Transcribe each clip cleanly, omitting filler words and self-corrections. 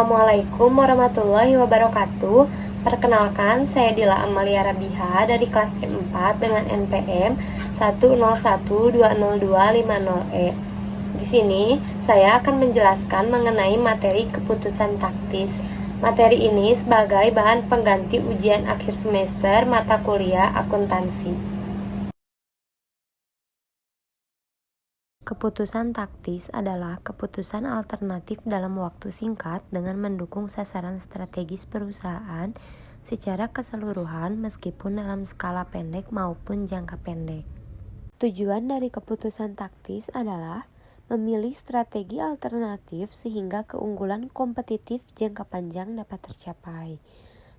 Assalamualaikum warahmatullahi wabarakatuh. Perkenalkan, saya Dila Amalia Rabiha dari kelas M4 dengan NPM 101202550E. Di sini, saya akan menjelaskan mengenai materi keputusan taktis. Materi ini sebagai bahan pengganti ujian akhir semester mata kuliah akuntansi. Keputusan taktis adalah keputusan alternatif dalam waktu singkat dengan mendukung sasaran strategis perusahaan secara keseluruhan meskipun dalam skala pendek maupun jangka pendek. Tujuan dari keputusan taktis adalah memilih strategi alternatif sehingga keunggulan kompetitif jangka panjang dapat tercapai.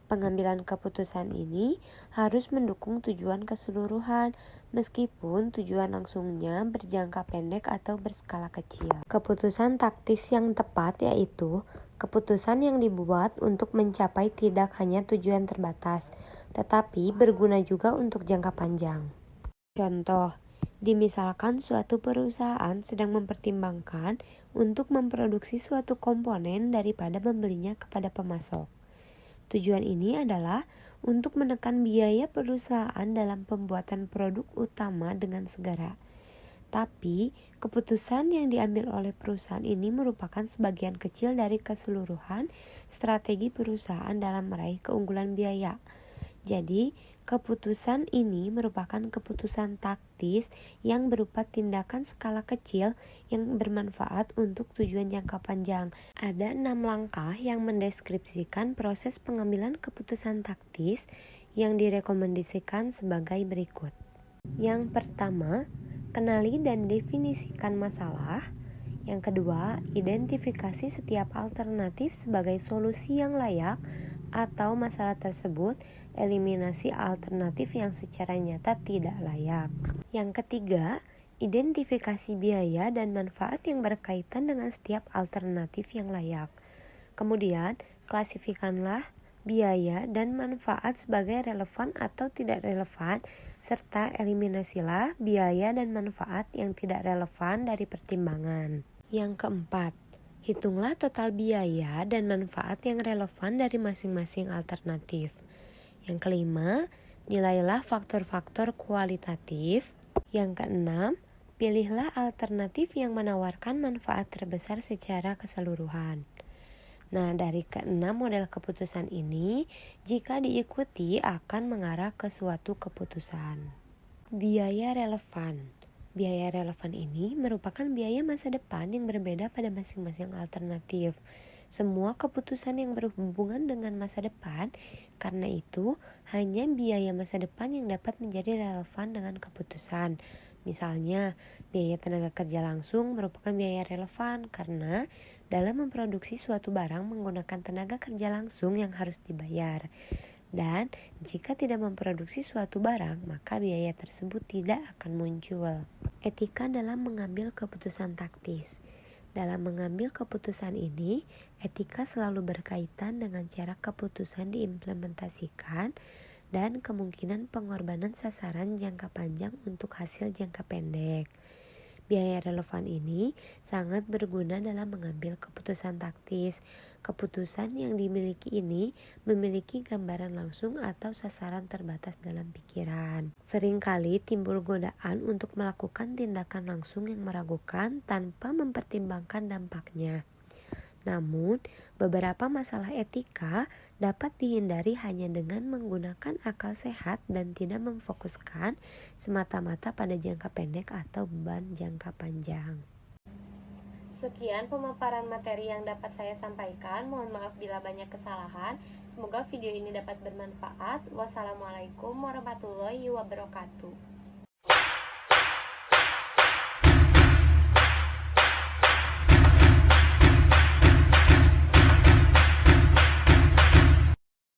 Pengambilan keputusan ini harus mendukung tujuan keseluruhan, meskipun tujuan langsungnya berjangka pendek atau berskala kecil. Keputusan taktis yang tepat yaitu keputusan yang dibuat untuk mencapai tidak hanya tujuan terbatas, tetapi berguna juga untuk jangka panjang. Contoh, dimisalkan suatu perusahaan sedang mempertimbangkan untuk memproduksi suatu komponen daripada membelinya kepada pemasok. Tujuan ini adalah untuk menekan biaya perusahaan dalam pembuatan produk utama dengan segera. Tapi, keputusan yang diambil oleh perusahaan ini merupakan sebagian kecil dari keseluruhan strategi perusahaan dalam meraih keunggulan biaya. Jadi, keputusan ini merupakan keputusan taktis yang berupa tindakan skala kecil yang bermanfaat untuk tujuan jangka panjang. Ada 6 langkah yang mendeskripsikan proses pengambilan keputusan taktis yang direkomendasikan sebagai berikut. Yang pertama, kenali dan definisikan masalah. Yang kedua, identifikasi setiap alternatif sebagai solusi yang layak atau masalah tersebut, eliminasi alternatif yang secara nyata tidak layak. Yang ketiga, identifikasi biaya dan manfaat yang berkaitan dengan setiap alternatif yang layak. Kemudian, klasifikasikanlah biaya dan manfaat sebagai relevan atau tidak relevan, serta eliminasilah biaya dan manfaat yang tidak relevan dari pertimbangan. Yang keempat, hitunglah total biaya dan manfaat yang relevan dari masing-masing alternatif. Yang kelima, nilailah faktor-faktor kualitatif. Yang keenam, pilihlah alternatif yang menawarkan manfaat terbesar secara keseluruhan. Nah, dari keenam model keputusan ini, jika diikuti akan mengarah ke suatu keputusan. Biaya relevan. Biaya relevan ini merupakan biaya masa depan yang berbeda pada masing-masing alternatif. Semua keputusan yang berhubungan dengan masa depan, karena itu hanya biaya masa depan yang dapat menjadi relevan dengan keputusan. Misalnya, biaya tenaga kerja langsung merupakan biaya relevan karena dalam memproduksi suatu barang menggunakan tenaga kerja langsung yang harus dibayar. Dan jika tidak memproduksi suatu barang, maka biaya tersebut tidak akan muncul. Etika dalam mengambil keputusan taktis. Dalam mengambil keputusan ini, etika selalu berkaitan dengan cara keputusan diimplementasikan dan kemungkinan pengorbanan sasaran jangka panjang untuk hasil jangka pendek. Biaya relevan ini sangat berguna dalam mengambil keputusan taktis. Keputusan yang dimiliki ini memiliki gambaran langsung atau sasaran terbatas dalam pikiran. Seringkali timbul godaan untuk melakukan tindakan langsung yang meragukan tanpa mempertimbangkan dampaknya. Namun, beberapa masalah etika dapat dihindari hanya dengan menggunakan akal sehat dan tidak memfokuskan semata-mata pada jangka pendek atau beban jangka panjang. Sekian pemaparan materi yang dapat saya sampaikan. Mohon maaf bila banyak kesalahan. Semoga video ini dapat bermanfaat. Wassalamualaikum warahmatullahi wabarakatuh.